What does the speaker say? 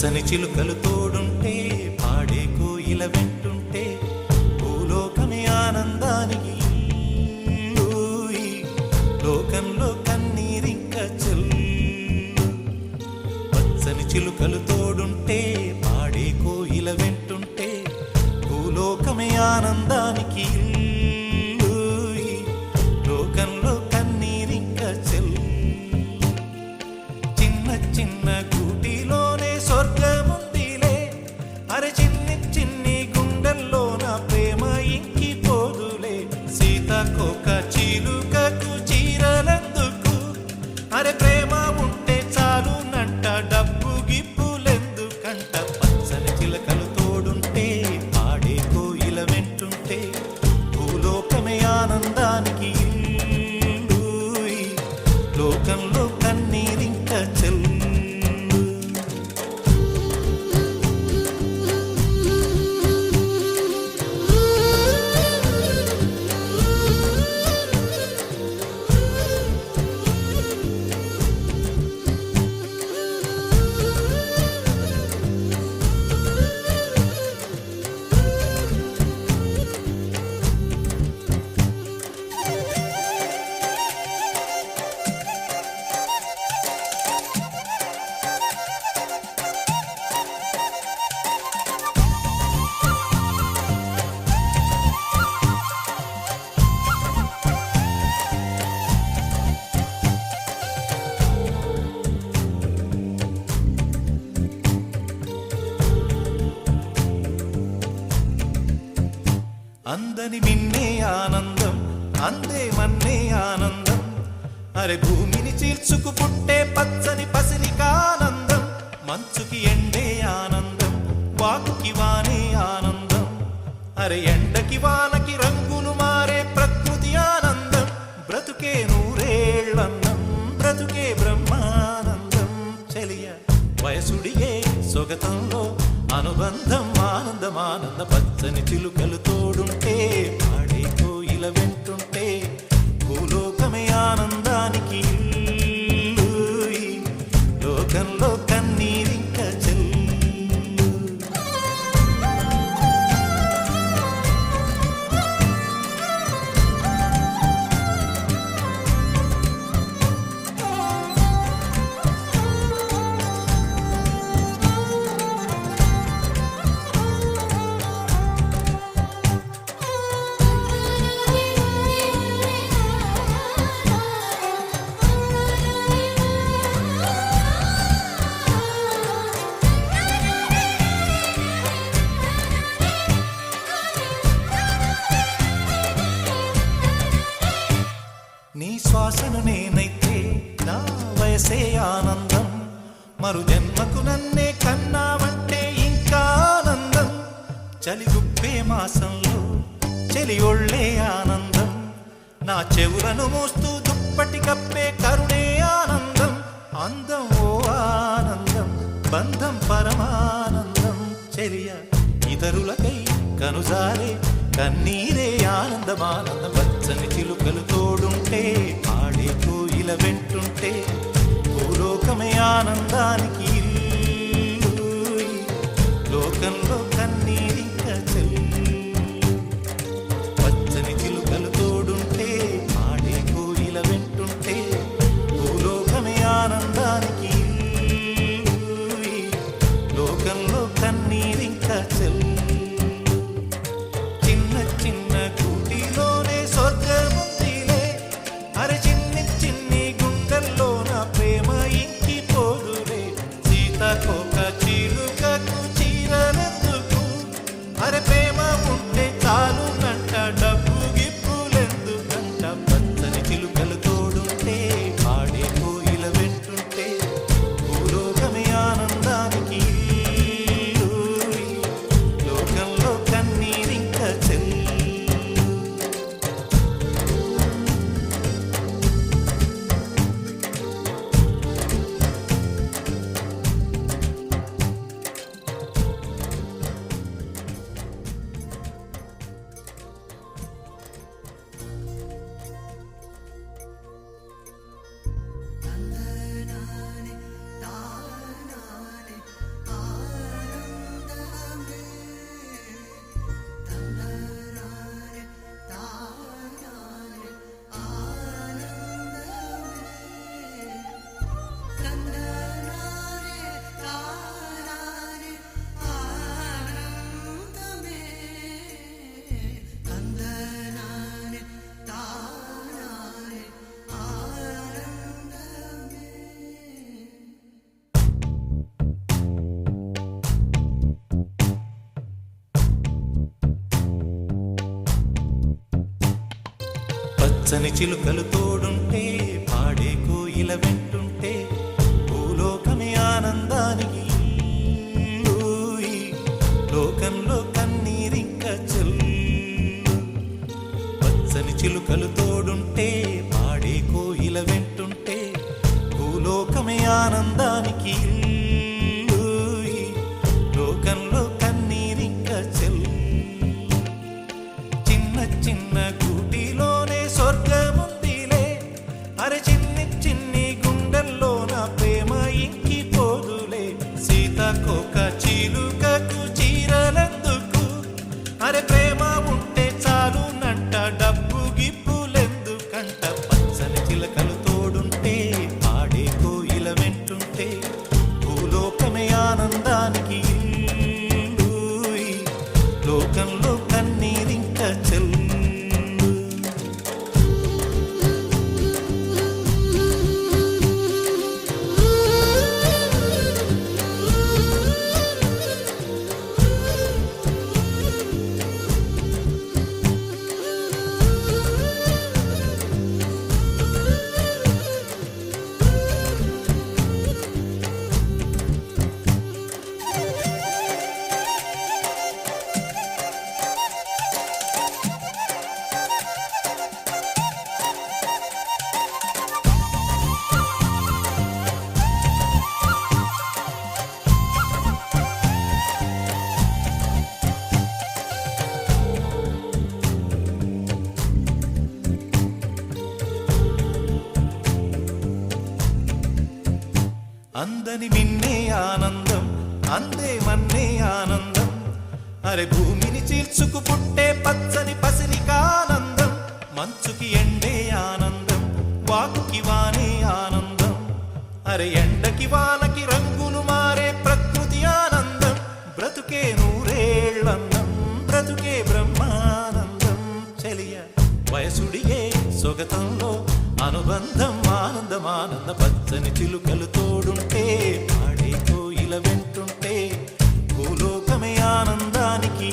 పచ్చని చిలుకలు తోడుంటే పాడే కోయిల వెంటుంటే భూలోకమే ఆనందానికి లోకంలో కన్నీరింక చెల్లు. పచ్చని చిలుకలు తోడుంటే పాడే కోయిల వెంటుంటే భూలోకమే ఆనందానికి లోకంలో కన్నీరింక చెల్లు. చిన్న చిన్న గూటిలోనే స్వర్గముందిలే, అరే చిన్ని చిన్ని గుండెల్లో నా ప్రేమ ఇంకిపోదులే. సీతాకోక చిలుకకు చీరలెందుకు, అరే ప్రేమ ఉంటే చాలునంట, డబ్బు గిప్పులెందుకంట. పచ్చని చిలకలు తోడుంటే పాడే కోయిల వెంటుంటే భూలోకమే ఆనందానికి లోకంలో కన్నీరింక చెల్లు. అందని మిన్నే ఆనందం, అందే మన్నే ఆనందం, అరే భూమిని చీల్చుకు పుట్టే పచ్చని పసిరికానందం. మంచుకి ఎండే ఆనందం, వాకుకి వానే ఆనందం, అరే ఎండకి వానకి రంగులు మారే ప్రకృతి ఆనందం. బ్రతుకే నూరేళ్ళన్నం, బ్రతుకే బ్రహ్మానందం. చెలియ వయసుడిగే సొగతంలో అనుబంధం ఆనందం ఆనంద. పచ్చని చిలుకలు తోడుంటే పాడే కోయిల వెంటుంటే భూలోకమే ఆనందానికి లోకంలో కన్నీరింక చెల్లు. నీ శ్వాసను నేనైతే నా వయసే ఆనందం, మరు జన్మకు నన్నే కన్నావంటే ఇంకా ఆనందం. చలిగుప్పే మాసంలో చెలి ఒళ్ళే ఆనందం, నా చెవులను మోస్తూ దుప్పటి కప్పే కరుణే ఆనందం. అందం ఓ ఆనందం, బంధం పరమానందం. చెలియ ఇతరులకై కనుజారే కన్నీరే ఆనందమానందం. పచ్చని చిలుకలు తోడుంటే పాడే కోయిల వెంటుంటే భూలోకమే ఆనందానికి లోకంలో కన్నీరింక చెల్లు. పచ్చని చిలుకలు తోడుంటే పాడే కోయిల వెంటుంటే భూలోకమే ఆనందానికి లోకంలో కన్నీరింక చెల్లు. చిన్న చిన్న గూటిలోనే స్వర్గముందిలే, అరే చిన్ని చిన్ని గుండెల్లో నా ప్రేమ ఇంకిపోదులే. పచ్చని చిలుకలు తోడుంటే పాడే కోయిల వెంటుంటే భూలోకమే ఆనందానికి లోకంలో కన్నీరింక చెల్లు పచ్చని చిలుకలు తోడుంటే పాడే కోయిల వెంటుంటే భూలోకమే ఆనందానికి లోకంలో కన్నీరింక చెల్లు చిన్న చిన్న గూటిలోనే స్వర్గముందిలే అరే చిన్ని చిన్ని గుండెల్లో నా ప్రేమ ఇంకిపోదులే సీతాకోక చిలుకకు చీరలెందుకు అరే ప్రేమ ఉంటే చాలునంట డబ్బు గిప్పులెందుకంట పచ్చని చిలకలు తోడుంటే పాడే కోయిల వెంటుంటే భూలోకమే ఆనందానికి లోకంలో కన్నీరింక చెల్లు అందని మిన్నే ఆనందం అందే మన్నే ఆనందం అరే భూమిని చీల్చుకు పుట్టే పచ్చని పసిరికానందం మంచుకి ఎండే ఆనందం వాకుకి వానే ఆనందం అరే ఎండకి వానకి రంగులు మారే ప్రకృతి ఆనందం బ్రతుకే నూరేళ్ళందం బ్రతుకే బ్రహ్మానందం చెలియ వయసుడిగే సొగతంలో అనుబంధం ఆనందం ఆనంద పచ్చని చిలుకలు తోడుంటే పాడే కోయిల వెంటుంటే భూలోకమే ఆనందానికి